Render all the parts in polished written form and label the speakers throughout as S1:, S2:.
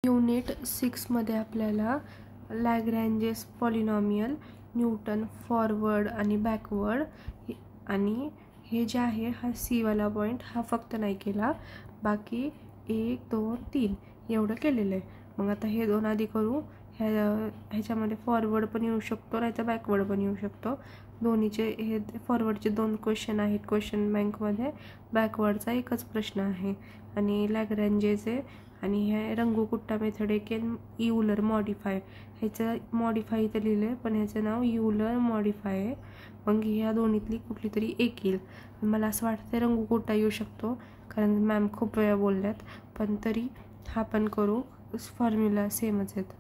S1: Unit 6 मध्ये आपल्याला लॅग्रॅन्जेस polynomial, Newton forward आणि बॅकवर्ड आणि हे जे आहे हा सी वाला पॉईंट हा फक्त नाही केला, बाकी 1 2 3 एवढं केलेलं आहे. मग आता हे दोन आधी करू. ह्याच्यामध्ये फॉरवर्ड पण येऊ शकतो नाही तर बॅकवर्ड पण येऊ शकतो. दोन्हीचे हे फॉरवर्डचे 2 क्वेश्चन आहेत क्वेश्चन बँकमध्ये, बॅकवर्डचा एकच प्रश्न आहे. आणि लॅग्रॅन्जेचे आणि हे रंगुकुट्टा मेथड एक यूलर मॉडिफाय, ह्याचं मॉडिफाय इथं लिहिलं आहे पण ह्याचं नाव यूलर मॉडिफाय आहे. मग ह्या दोन्हीतली कुठली तरी एक येईल. मला असं वाटतं रंगुकुट्टा येऊ शकतो कारण मॅम खूप वेळा बोलल्यात, पण तरी हा पण करू, फॉर्म्युला सेमच आहेत.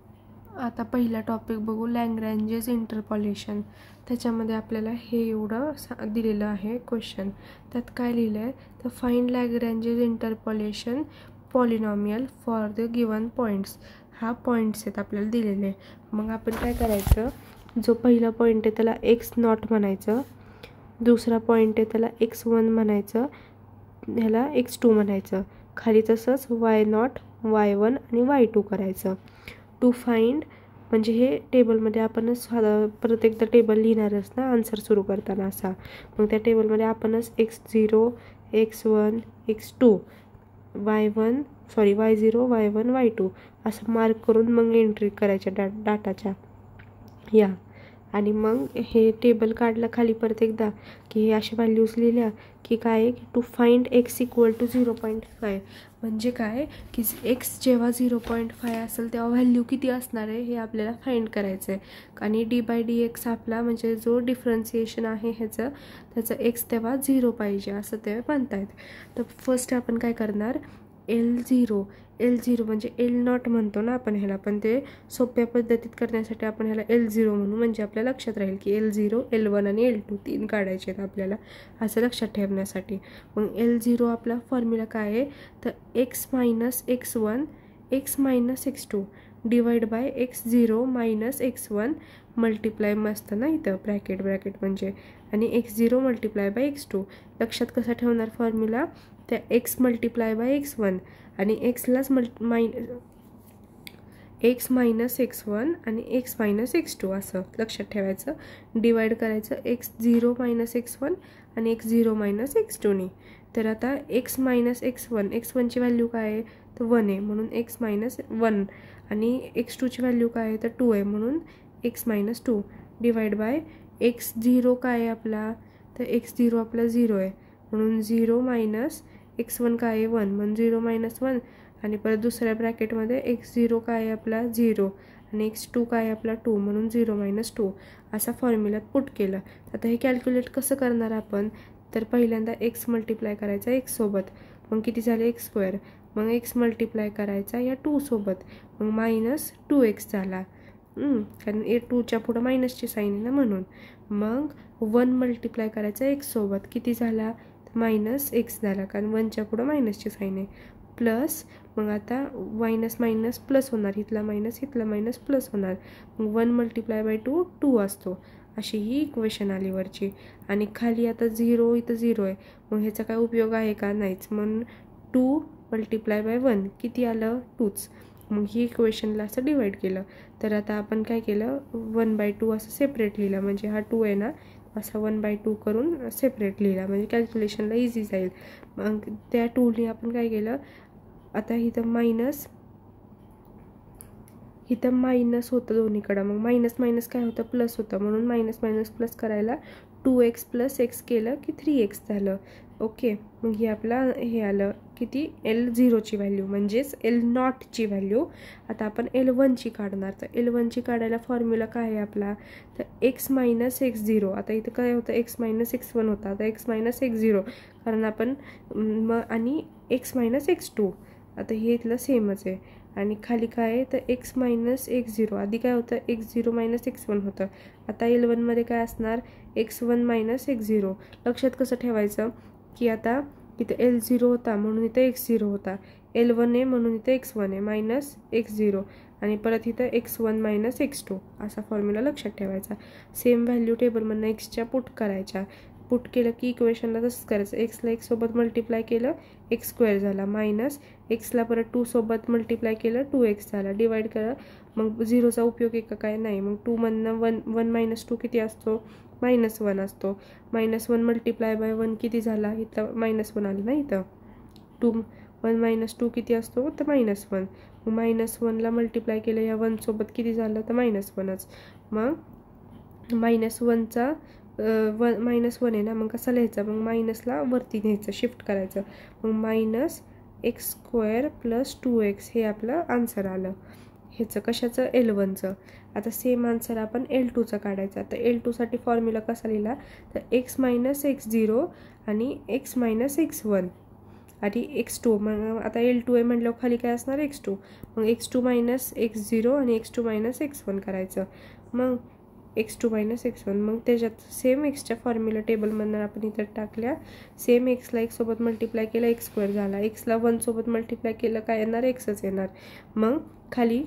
S1: आता पहिला टॉपिक बघू, लॅग्रॅन्जेस इंटरपोलेशन. त्याच्यामध्ये आपल्याला हे एवढं दिलेलं आहे क्वेश्चन. त्यात काय लिहिलं आहे तर find Lagrange's interpolation polynomial for the given points. हा पॉईंट्स आहेत आपल्याला दिलेले. मग आपण काय करायचं, जो पहिला पॉईंट आहे त्याला x0 म्हणायचं, दुसरा पॉईंट आहे त्याला x1 म्हणायचं, ह्याला x2 म्हणायचं, खाली तसंच y0 y1 आणि y2 करायचं. टू फाइंड म्हणजे हे टेबलमध्ये आपणच परत एकदा टेबल लिहिणारच ना आन्सर सुरू करताना असा. मग त्या टेबलमध्ये आपणच x0 x1 x2 y0 y1 y2 असं मार्क करून मग एंट्री करायच्या डाटाच्या या. आणि मग हे टेबल काढलं खाली परत एकदा की हे अशा व्हॅल्यूज लिहिल्या की काय की to find x equal to 0.5. म्हणजे काय की x जेव्हा 0.5 असेल तेव्हा व्हॅल्यू किती असणार आहे हे आपल्याला फाइंड करायचं आहे. आणि dy/dx आपला म्हणजे जो डिफरन्सिएशन आहे ह्याचं त्याचं x तेव्हा 0 पाहिजे असं ते म्हणतायत. तर फर्स्ट आपण काय करणार, L0 म्हणजे L0 म्हणतो ना आपण ह्याला, पण ते सोप्या पद्धतीत करण्यासाठी आपण ह्याला L0 म्हणू, म्हणजे आपल्या लक्षात राहील की L0 L1 आणि L2 3 काढायचे आहेत आपल्याला असं लक्षात ठेवण्यासाठी. मग L0 आपला फॉर्म्युला काय आहे तर x minus x1 x minus x2 divide by x0 minus x1 multiply असतं ना इथं ब्रॅकेट म्हणजे, आणि x0 मल्टिप्लाय बाय x2. लक्षात कसं ठेवणार फॉर्म्युला, त्या x मल्टिप्लाय बाय x1 आणि एक्सलाच x मायनस x1 आणि x मायनस x2 असं लक्षात ठेवायचं. डिवाइड करायचं x0 मायनस x1 आणि x0 मायनस x2ने. तर आता x मायनस x1ची व्हॅल्यू काय आहे तर 1 आहे म्हणून x मायनस 1, आणि x2ची व्हॅल्यू काय आहे तर 2 आहे म्हणून x minus 2 divide by x0 काय आहे आपला तर x0 आपला 0 आहे म्हणून 0 मायनस x1 काय आहे 1 म्हणून 0 मायनस 1, आणि परत दुसऱ्या ब्रॅकेटमध्ये x0 काय आहे आपला 0 आणि x2 काय आहे आपला 2 म्हणून 0 मायनस 2 असा फॉर्म्युल्यात पुट केलं. आता हे कॅल्क्युलेट कसं करणार आपण तर पहिल्यांदा x मल्टिप्लाय करायचा x सोबत, मग किती झाले x², मग x मल्टिप्लाय करायचा या 2 सोबत, मग मायनस 2x झाला, कारण 2च्या पुढं मायनसची साईन आहे ना म्हणून. मग 1 मल्टिप्लाय करायचा x सोबत, किती झाला मायनस x झाला कारण 1च्या पुढं मायनसची साईन आहे, प्लस मग आता मायनस मायनस प्लस होणार, इथला मायनस प्लस होणार, मग 1 मल्टिप्लाय बाय 2 असतो. अशी ही इक्वेशन आली वरची. आणि खाली आता 0 इथं 0 आहे मग ह्याचा काय उपयोग आहे का नाहीच, म्हणून 2 मल्टिप्लाय बाय 1 किती आलं 2च. मग ही इक्वेशनला असं डिवाइड केलं. तर आता आपण काय केलं 1/2 असं सेपरेट लिहिलं, म्हणजे हा 2 आहे ना असा 1/2 करून सेपरेट लिहिला म्हणजे कॅल्क्युलेशनला इझी जाईल. मग त्या 2ने आपण काय केलं, आता इथं मायनस होतं दोन्हीकडं, मग मायनस मायनस काय होतं प्लस होतं म्हणून मायनस मायनस प्लस करायला 2x प्लस x केलं की 3x झालं. ओके, मग हे आपला हे आलं किती L0ची व्हॅल्यू म्हणजेच L0ची व्हॅल्यू. आता आपण L1ची काढणार, तर L1ची काढायला फॉर्म्युला काय आहे आपला तर x मायनस x0. आता इथं काय होतं x मायनस x1 होता, आता x मायनस x0 कारण आपण आणि x मायनस x2 आता हे इथलं सेमच आहे. आणि खाली काय आहे तर x मायनस x0, आधी काय होतं x0 मायनस x1 होतं, आता L1मध्ये काय असणार x1 मायनस x0. लक्षात कसं ठेवायचं की आता इथं L0 होता म्हणून इथं x0 होता, L1 आहे म्हणून इथं x1 आहे मायनस x0, आणि परत इथं x1 मायनस x2 असा फॉर्म्युला लक्षात ठेवायचा. सेम व्हॅल्यू टेबलमधनं xच्या पुट पुट केलं की इक्वेशनला तसंच करायचं, एक्सला एक्स सोबत मल्टिप्लाय केलं एक्स स्क्वेअर झाला, मायनस एक्सला परत 2 सोबत मल्टिप्लाय केलं 2x झाला, डिवाइड करा. मग 0चा उपयोग आहे का काय नाही. मग 2 मधनं 1 मायनस 2 किती असतो, -1 असतो. -1 मल्टिप्लाय बाय 1 किती झाला, इथं -1 आलं ना, इथं 1 - 2 किती असतो तर -1. मग -1ला मल्टिप्लाय केलं या 1 सोबत किती झालं तर -1च. मग -1चा -1 आहे ना, मग कसा लिहायचा, मग मायनसला वरती न्यायचं, शिफ्ट करायचं. मग -x² + 2x हे आपलं आन्सर आलं. ह्याचं कशाचं, L1चं. आता सेम आन्सर आपण L2चा काढायचा. आता L2साठी फॉर्म्युला कसा लिहिला तर x - x0 आणि x - x1 आणि x2. मग आता L2 आहे म्हटल्यावर खाली काय असणार, x2. मग x2 - x0 आणि x2 - x1 करायचं. मग x2 - x1, मग त्याच्यात सेम एक्सच्या फॉर्म्युला टेबलमधून आपण इथं टाकल्या. सेम एक्सला x सोबत मल्टिप्लाय केलं x² झाला, एक्सला 1 सोबत मल्टिप्लाय केलं काय येणार, xच येणार. मग खाली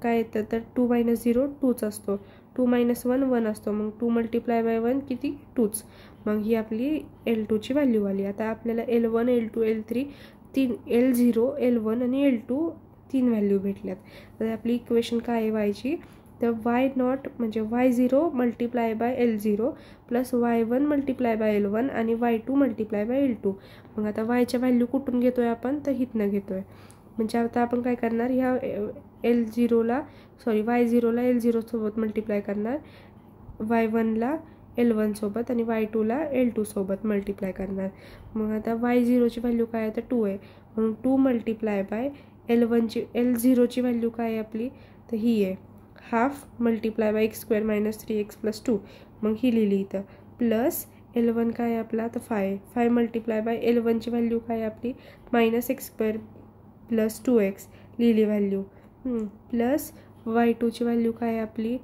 S1: काय येतं तर 2 - 0 2च असतो, 2 - 1 1 असतो. मग 2 मल्टिप्लाय बाय 1 किती, 2च. मग ही आपली L2ची व्हॅल्यू आली. आता आपल्याला L1 L2 L3 L0 L1 आणि L2 3 व्हॅल्यू भेटल्यात. तर आपली इक्वेशन काय आहे वायची, तर y0 म्हणजे y0 multiply by L0 plus y1 multiply by L1 आणि y2 मल्टिप्लाय बाय L2. मग आता yच्या व्हॅल्यू कुठून घेतोय आपण तर हितनं घेतोय. म्हणजे आता आपण काय करणार, ह्या y0ला L0 सोबत मल्टिप्लाय करणार, y1ला L1 सोबत आणि y2ला L2 सोबत मल्टिप्लाय करणार. मग आता y0ची व्हॅल्यू काय आहे तर 2 आहे, म्हणून 2 मल्टिप्लाय बाय L0ची व्हॅल्यू काय आहे आपली तर ही आहे ½ मल्टिप्लाय बाय x² - 3x + 2. मग ही लिहिली इथं, प्लस L1 काय आहे आपला तर 5 मल्टिप्लाय बाय L1ची व्हॅल्यू काय आहे आपली -x² + 2x लिहिली व्हॅल्यू, प्लस y2ची व्हॅल्यू काय आहे आपली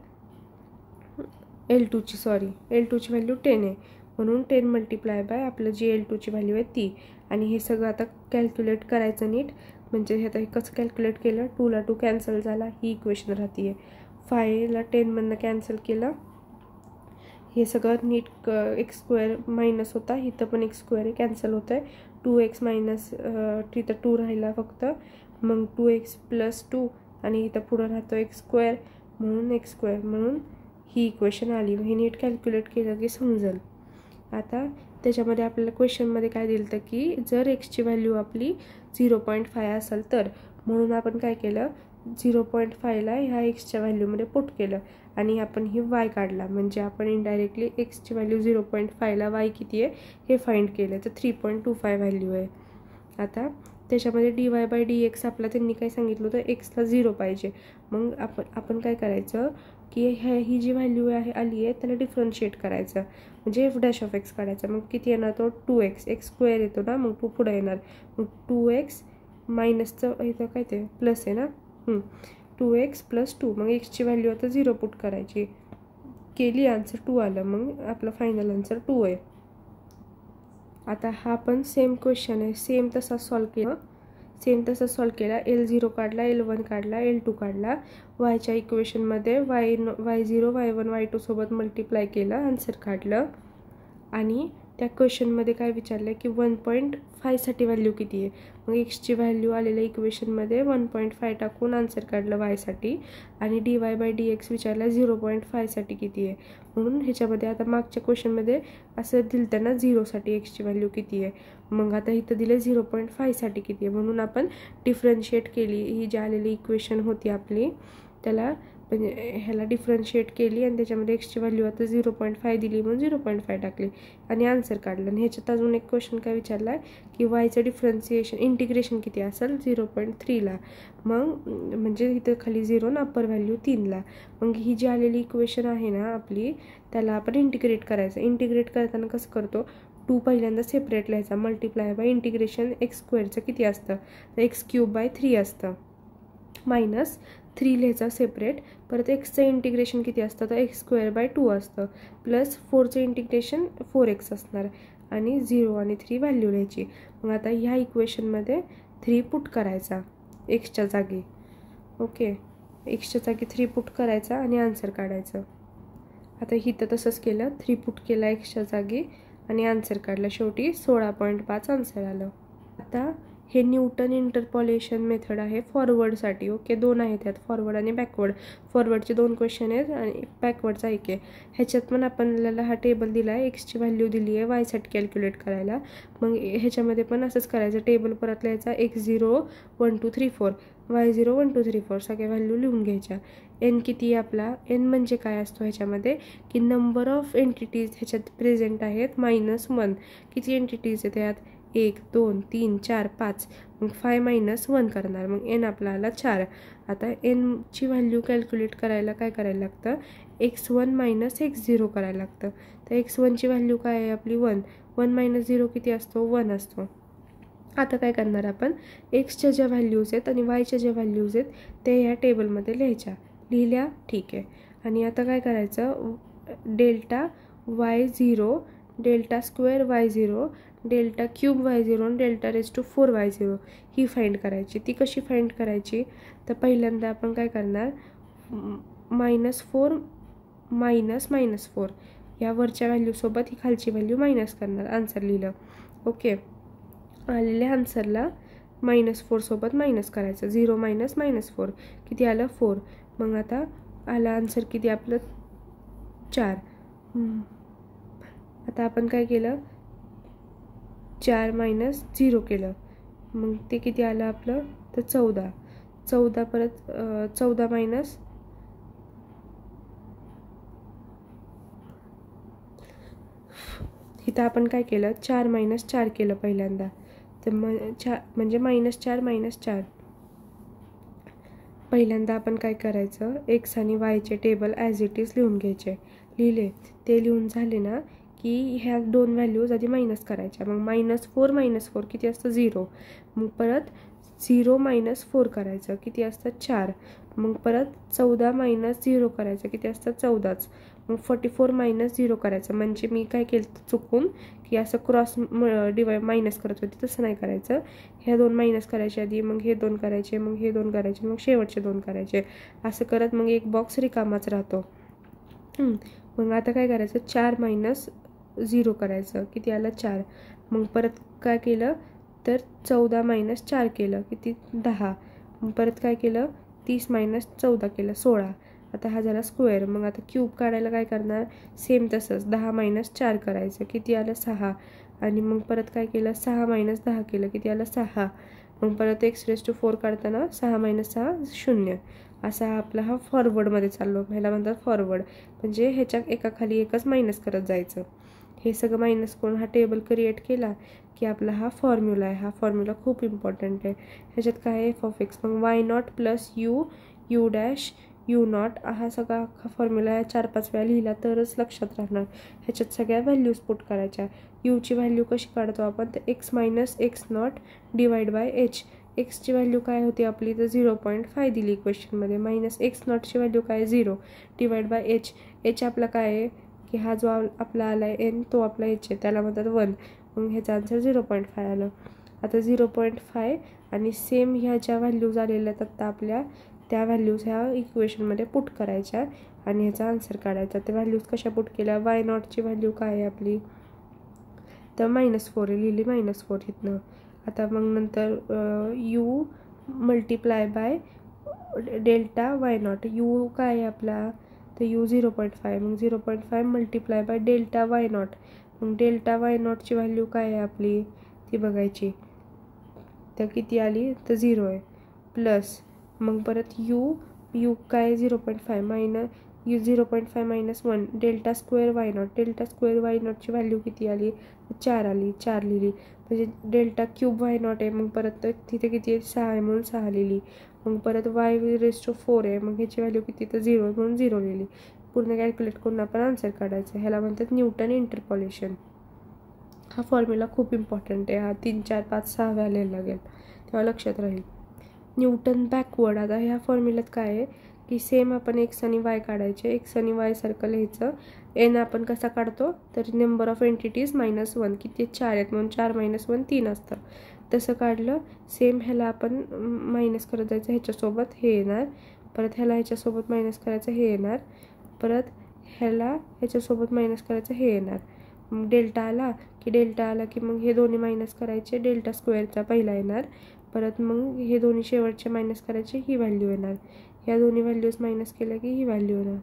S1: L2ची व्हॅल्यू 10 आहे, म्हणून 10 मल्टिप्लाय बाय आपलं जी L2ची व्हॅल्यू आहे ती. आणि हे सगळं आता कॅल्क्युलेट करायचं नीट. म्हणजे हे आता हे कसं कॅल्क्युलेट केलं, 2 ला 2 कॅन्सल झाला, ही इक्वेशन राहते. 5ला 10मधनं कॅन्सल केलं, हे सगळं नीट x² मायनस होता, इथं पण x² आहे कॅन्सल होतं आहे. 2x मायनस तिथं 2 राहिला फक्त, मग 2x + 2 आणि इथं पुढं राहतो x² म्हणून x², म्हणून ही इक्वेशन आली. हे नीट कॅल्क्युलेट केलं की समजेल. आता त्याच्यामध्ये आपल्याला क्वेश्चनमध्ये काय दिलं तर की जर एक्सची व्हॅल्यू आपली 0.5 असेल तर, म्हणून आपण काय केलं 0.5ला ह्या एक्सच्या व्हॅल्यूमध्ये पुट केलं आणि आपण ही y काढला. म्हणजे आपण इनडायरेक्टली एक्सची व्हॅल्यू 0.5ला y किती आहे हे फाइंड केलं, तर 3.25 व्हॅल्यू आहे. आता त्याच्यामध्ये dy/dx आपला त्यांनी काय सांगितलं होतं, एक्सला 0 पाहिजे. मग आपण काय करायचं की ही जी व्हॅल्यू आहे आली आहे त्याला डिफरन्शिएट करायचं, म्हणजे f' काढायचं. मग किती येणार तो 2x, x² येतो ना, मग 2 पुढे येणार, मग 2x मायनसचं इथं काय ते प्लस आहे ना, 2x + 2. मग एक्सची व्हॅल्यू आता 0 पुट करायची, केली आन्सर 2 आलं. मग आपलं फायनल आन्सर 2 आहे. आता हा पण सेम क्वेश्चन आहे, सेम तसा सॉल्व केला. L0 काढला, L1 काढला, L2 काढला. yच्या इक्वेशनमध्ये y0 y1 y2 सोबत मल्टिप्लाय केलं, आन्सर काढलं. आणि त्या क्वेश्चनमध्ये काय विचारलं की 1.5साठी व्हॅल्यू किती आहे. मग एक्सची व्हॅल्यू आलेल्या इक्वेशनमध्ये 1.5 टाकून आन्सर काढलं वायसाठी. आणि dy/dx विचारलं 0.5साठी किती आहे. म्हणून ह्याच्यामध्ये आता मागच्या क्वेश्चनमध्ये असं दिलं त्यांना 0साठी एक्सची व्हॅल्यू किती आहे, मग आता इथं दिले 0.5साठी किती आहे. म्हणून आपण डिफरन्शिएट केली, ही जी आलेली इक्वेशन होती आपली त्याला म्हणजे ह्याला डिफरन्शिएट केली आणि त्याच्यामध्ये एक्सची व्हॅल्यू आता 0.5 दिली म्हणून 0.5 टाकली आणि आन्सर काढलं. आणि ह्याच्यात अजून एक क्वेश्चन काय विचारला आहे की वायचं डिफरन्शिएशन इंटिग्रेशन किती असेल 0.3ला. मग म्हणजे इथं खाली 0 ना अप्पर व्हॅल्यू 3ला. मग ही जी आलेली इक्वेशन आहे ना आपली त्याला आपण इंटिग्रेट करायचं. इंटिग्रेट करताना कसं करतो, 2 पहिल्यांदा सेपरेट लिहायचा, मल्टिप्लाय बाय इंटिग्रेशन x² किती असतं तर x³/3 असतं, मायनस 3 लिहायचं सेपरेट. परत एक्सचं इंटिग्रेशन किती असतं तर x²/2 असतं, प्लस 4चं इंटिग्रेशन 4x असणार आणि 0 आणि 3 व्हॅल्यू लिहायची. मग आता ह्या इक्वेशनमध्ये 3 पुट करायचा एक्सच्या जागी. ओके, एक्सच्या जागी 3 पुट करायचा आणि आन्सर काढायचं. आता इथं तसंच केलं, 3 पुट केला एक्सच्या जागी आणि आन्सर काढला. शेवटी 16.5 आन्सर आलं. आता हे न्यूटन इंटरपोलेशन मेथड आहे फॉरवर्डसाठी. ओके, 2 आहेत त्यात, फॉरवर्ड आणि बॅकवर्ड. फॉरवर्डचे 2 क्वेश्चन आहेत आणि बॅकवर्डचा 1 आहे. ह्याच्यात पण आपल्याला हा टेबल दिला आहे, एक्सची व्हॅल्यू दिली आहे वायसाठी कॅल्क्युलेट करायला. मग ह्याच्यामध्ये पण असंच करायचं, टेबल परत लिहायचा x0 1 2 3 4, y0 1 2 3 4 सगळ्या व्हॅल्यू लिहून घ्यायच्या. n किती आहे आपला, n म्हणजे काय असतो ह्याच्यामध्ये की नंबर ऑफ एंटिटीज ह्याच्यात प्रेझेंट आहेत -1. किती एंटिटीज आहेत त्यात, 1 2 3 4 5. मग 5 - 1 करणार, मग n आपला आला 4. आता nची व्हॅल्यू कॅल्क्युलेट करायला काय करायला लागतं, x1 - x0 करायला लागतं. तर x1ची व्हॅल्यू काय आहे आपली 1. 1 - 0 किती असतो, 1 असतो. आता काय करणार आपण, एक्सच्या ज्या व्हॅल्यूज आहेत आणि वायच्या ज्या व्हॅल्यूज आहेत ते या टेबलमध्ये लिहायच्या. लिहिल्या, ठीक आहे. आणि आता काय करायचं, delta y0, delta square y0, delta cube y0 आणि डेल्टा रेज टू 4 y0 ही फाइंड करायची. ती कशी फाइंड करायची, तर पहिल्यांदा आपण काय करणार, -4 -4 या वरच्या व्हॅल्यूसोबत ही खालची व्हॅल्यू मायनस करणार. आन्सर लिहिलं. ओके, आलेल्या आन्सरला -4 सोबत मायनस करायचं. 0 - -4 किती आलं, 4. मग आता आलं आन्सर किती आपलं, 4. आता आपण काय केलं, 4 - 0 केलं, मग ते किती आलं आपलं, तर 14. 14 परत 14 इथं आपण काय केलं, 4 - 4 केलं पहिल्यांदा. तर म्हणजे -4 - 4. पहिल्यांदा आपण काय करायचं, एक्स आणि वायचे टेबल ॲज इट इज लिहून घ्यायचे. लिहिले, ते लिहून झाले ना की ह्या 2 व्हॅल्यूज आधी मायनस करायच्या. मग -4 - 4 किती असतं, 0. मग परत 0 - 4 करायचं, किती असतं, 4. मग परत 14 - 0 करायचं, किती असतं, 14च. मग 44 - 0 करायचं. म्हणजे मी काय केलं चुकून की असं क्रॉस मायनस करत होते, तसं नाही करायचं. ह्या 2 मायनस करायचे आधी, मग हे 2 करायचे, मग हे 2 करायचे, मग शेवटचे 2 करायचे. असं करत मग एक बॉक्स रिकामाच राहतो. मग आता काय करायचं, 4 - 0 करायचं, किती आलं, 4. मग परत काय केलं, तर 14 - 4 केलं, किती, 10. मग परत काय केलं, 30 - 14 केलं, 16. आता हा झाला स्क्वेअर. मग आता क्यूब काढायला काय करणार, सेम तसंच 10 - 4 करायचं, किती आलं, 6. आणि मग परत काय केलं, 6 - 10 केलं, किती आलं, 6. मग परत x⁴ काढताना 6 - 6 0. असा आपला हा फॉरवर्डमध्ये चाललो, ह्याला म्हणतात फॉरवर्ड. म्हणजे ह्याच्या एकाखाली एकच मायनस करत जायचं. हे सगळं मायनस करून हा टेबल क्रिएट केला की आपला हा फॉर्म्युला आहे. हा फॉर्म्युला खूप इम्पॉर्टंट आहे. ह्याच्यात काय आहे, f(x), मग y0 + u u', हा सगळा फॉर्म्युला 4-5 वेळा लिहिला तरच लक्षात राहणार. ह्याच्यात सगळ्या व्हॅल्यूज पुट करायच्या. यूची व्हॅल्यू कशी काढतो आपण, तर x - x0 / h. एक्सची व्हॅल्यू काय होती आपली, तर 0.5 दिली क्वेश्चनमध्ये. -x0ची व्हॅल्यू काय, 0 / h. h आपला काय आहे की हा जो आपला आला आहे n, तो आपला h आहे, त्याला म्हणतात 1. मग ह्याचा आन्सर 0.5 आलं. आता 0.5 आणि सेम ह्या ज्या व्हॅल्यूज आलेल्या आहेत आत्ता आपल्या, त्या व्हॅल्यूज ह्या इक्वेशनमध्ये पुट करायच्या आणि ह्याचा आन्सर काढायचा. त्या व्हॅल्यूज कशा पुट केल्या, y0ची व्हॅल्यू काय आहे आपली, तर -4 लिहिली, -4 इथनं. आता मग नंतर u × डेल्टा y0. u काय आहे आपला, तर u 0.5. मग 0.5 × डेल्टा y0. मग डेल्टा y0ची व्हॅल्यू काय आहे आपली, ती बघायची. तर किती आली, तर 0 आहे. प्लस मग परत u काय 0.5 u 0.5 - 1 delta square y0. Delta square y0ची व्हॅल्यू किती आली, 4 आली, 4 लिहिली. म्हणजे डेल्टा क्यूब y0 आहे, मग परत तिथे किती आहे, 6 आहे म्हणून 6 लिहिली. मग परत y⁴ आहे, मग ह्याची व्हॅल्यू किती, तर 0 म्हणून 0 लिहिली. पूर्ण कॅल्क्युलेट करून आपण आन्सर काढायचं. ह्याला म्हणतात न्यूटन इंटरपोलेशन. हा फॉर्म्युला खूप इम्पॉर्टंट आहे. हा 3 4 5 6 वेळा लिहायला लागेल, तेव्हा लक्षात राहील. Newton backward. आता ह्या फॉर्म्युल्यात काय आहे की सेम आपण x आणि y काढायचे. x आणि y सारखं लिहायचं. n आपण कसा काढतो, तर नंबर ऑफ एंटिटीज -1. किती 4 आहेत म्हणून 4 - 1 3 असतं. तसं काढलं. सेम ह्याला आपण मायनस करत जायचं, ह्याच्यासोबत हे येणार. परत ह्याला ह्याच्यासोबत मायनस करायचं, हे येणार. परत ह्याला ह्याच्यासोबत मायनस करायचं, हे येणार. डेल्टा आला की मग हे दोन्ही मायनस करायचे, डेल्टा स्क्वेअरचा पहिला येणार, परत मग हे दोन्ही शेवटचे मायनस करायचे, ही व्हॅल्यू येणार, ह्या दोन्ही व्हॅल्यूज मायनस केल्या की ही व्हॅल्यू येणार.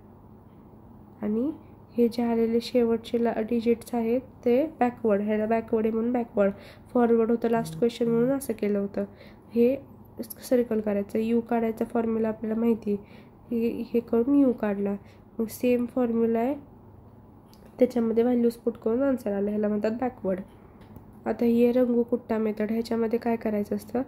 S1: आणि हे जे आलेले शेवटचे डिजिट्स आहेत ते बॅकवर्ड, ह्याला बॅकवर्ड आहे म्हणून बॅकवर्ड, फॉरवर्ड होतं लास्ट क्वेश्चन म्हणून असं केलं होतं. हे सर्कल करायचं, यू काढायचा फॉर्म्युला आपल्याला माहिती आहे, हे करून यू काढला. मग सेम फॉर्म्युला आहे, त्याच्यामध्ये व्हॅल्यूज पुट करून आन्सर आलं, ह्याला म्हणतात बॅकवर्ड. आता ही रंगुकुट्टा मेथड, ह्याच्यामध्ये काय करायचं असतं,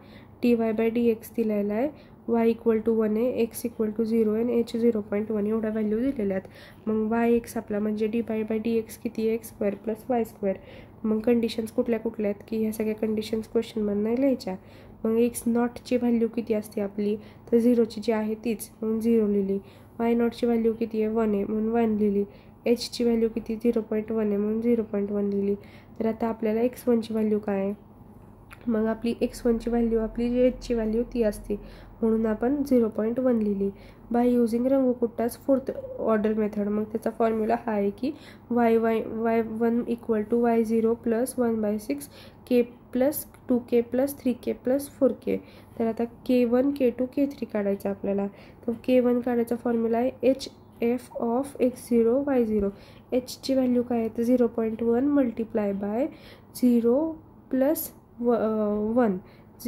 S1: dy/dx दिलेला आहे, y = 1 आहे, x = 0 आहे आणि h 0.1 एवढ्या व्हॅल्यू दिलेल्या आहेत. मग yx आपला म्हणजे dy/dx किती आहे, x² + y². मग कंडिशन्स कुठल्या आहेत की ह्या सगळ्या कंडिशन्स क्वेश्चनमधून लिहायच्या. मग x0ची व्हॅल्यू किती असते आपली, तर 0ची जी आहे तीच, म्हणून 0 लिहिली. y0ची व्हॅल्यू किती आहे, 1 आहे म्हणून 1 लिहिली. hची व्हॅल्यू किती, 0.1 आहे म्हणून 0.1 लिहिली. तर आता आपल्याला x1ची व्हॅल्यू काय आहे, मग आपली x1ची व्हॅल्यू आपली जी hची व्हॅल्यू ती असते, म्हणून आपण 0.1 लिहिली. बाय युझिंग रंगुकुट्टाच 4th ऑर्डर मेथड, मग त्याचा फॉर्म्युला हा आहे की y1 = y0 + 1/6 k + 2k + 3k + 4k. तर आता k1 k2 k3 काढायचं आपल्याला. तर k1 काढायचा फॉर्म्युला आहे hf of x0 y0. hची value काय आहे तर 0.1 × 0 + 1.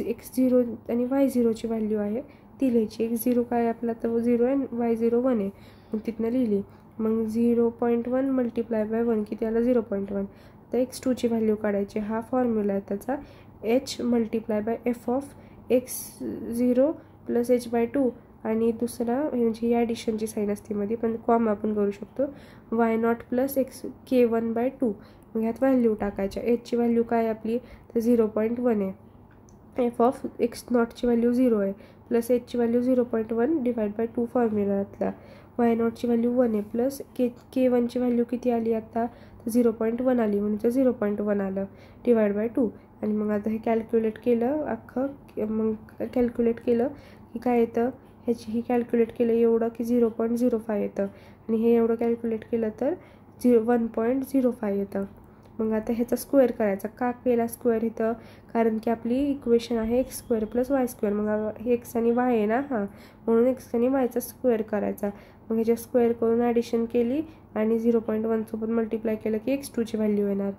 S1: x0 आणि y0ची व्हॅल्यू आहे ती लिहायची. x0 काय आपला तर 0 आहे, y0 1 आहे, मग तिथनं लिहिली. मग 0.1 × 1 किती आला, 0.1. तर x2ची व्हॅल्यू काढायची, हा फॉर्म्युला आहे त्याचा, h × f of x0 + h/2. आणि दुसरा म्हणजे ही ॲडिशनची साईन असते मध्ये, पण कॉमा आपण करू शकतो, y0 + k1/2. मग ह्यात व्हॅल्यू टाकायच्या. hची व्हॅल्यू काय आपली तर 0.1 आहे, f of x0ची व्हॅल्यू 0 आहे, प्लस hची व्हॅल्यू 0.1 / 2 फॉर्म्युलातला. y0ची व्हॅल्यू 1 आहे, प्लस k1ची व्हॅल्यू किती आली आता तर 0.1 आली, म्हणजे 0.1 आलं /2. आणि मग आता हे कॅल्क्युलेट केलं अख्खं, मग कॅल्क्युलेट केलं की काय येतं, ह्याची ही कॅल्क्युलेट केलं एवढं की 0.05 येतं, आणि हे एवढं कॅल्क्युलेट केलं तर 1.05 येतं. मग आता ह्याचा स्क्वेअर करायचा. का केला स्क्वेअर इथं, कारण की आपली इक्वेशन आहे x² + y². मग हे x आणि y आहे ना, हां, म्हणून x आणि yचा स्क्वेअर करायचा. मग ह्याच्या स्क्वेअर करून ॲडिशन केली आणि 0.1 सोबत मल्टिप्लाय केलं की x2ची व्हॅल्यू येणार.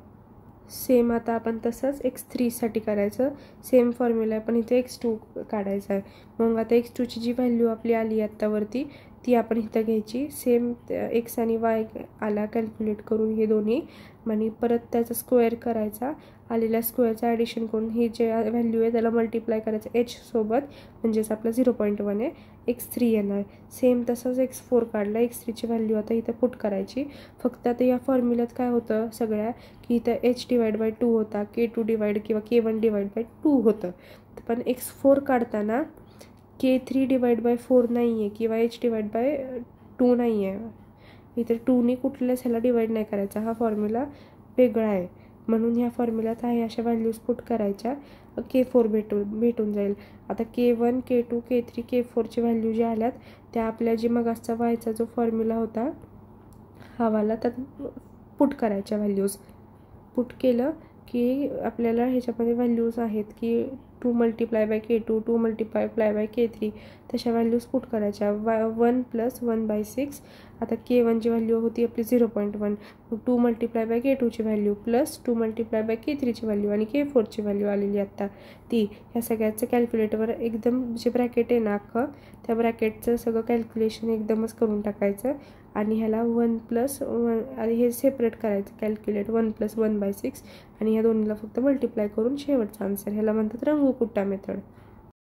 S1: सेम आता आपण तसंच x3साठी करायचं, सेम फॉर्म्युला आहे पण इथे x2 काढायचा आहे. मग आता x2ची जी व्हॅल्यू आपली आली आत्तावरती ती आपण इथं घ्यायची. सेम x आणि y आला कॅल्क्युलेट करून हे दोन्ही, आणि परत त्याचा स्क्वेअर करायचा, आलेल्या स्क्वेअरचं ॲडिशन करून ही जे व्हॅल्यू आहे त्याला मल्टिप्लाय करायचं h सोबत, म्हणजेच आपला 0.1 आहे, x3 येणार. सेम तसंच x4 काढला, x3ची व्हॅल्यू आता इथं पुट करायची. फक्त आता या फॉर्म्युल्यात काय होतं सगळ्या की इथं h /2 होता, k2 किंवा k1 /2 होतं, पण x4 काढताना k3 /4 नाही आहे किंवा h /2 नाही आहे. इतर 2ने कुठल्याच ह्याला डिवाईड नाही करायचा, हा फॉर्म्युला वेगळा आहे, म्हणून ह्या फॉर्म्युल्यात आहे अशा व्हॅल्यूज पुट करायच्या, k4 भेटून जाईल. आता k1 k2 k3 k4ची व्हॅल्यू ज्या आल्यात त्या आपल्या जी मगाचा वायचा जो फॉर्म्युला होता हावाला त्यात पुट करायच्या. व्हॅल्यूज पुट केलं की आपल्याला ह्याच्यामध्ये व्हॅल्यूज आहेत की 2 × k2 2 × k3 तशा व्हॅल्यूज पुट करायच्या. 1 + 1/6. आता k1ची व्हॅल्यू होती आपली 0.1, मग 2 × k2ची व्हॅल्यू प्लस 2 × k3ची व्हॅल्यू आणि k4ची व्हॅल्यू आलेली आत्ता ती. ह्या सगळ्याचं कॅल्क्युलेटरवर एकदम जे ब्रॅकेट आहे ना अख्खं, त्या ब्रॅकेटचं सगळं कॅल्क्युलेशन एकदमच करून टाकायचं, आणि ह्याला 1 + 1 आणि हे सेपरेट करायचं कॅल्क्युलेट, 1 + 1/6, आणि ह्या दोन्हीला फक्त मल्टिप्लाय करून शेवटचा आन्सर. ह्याला म्हणतात रंगुकुट्टा मेथड.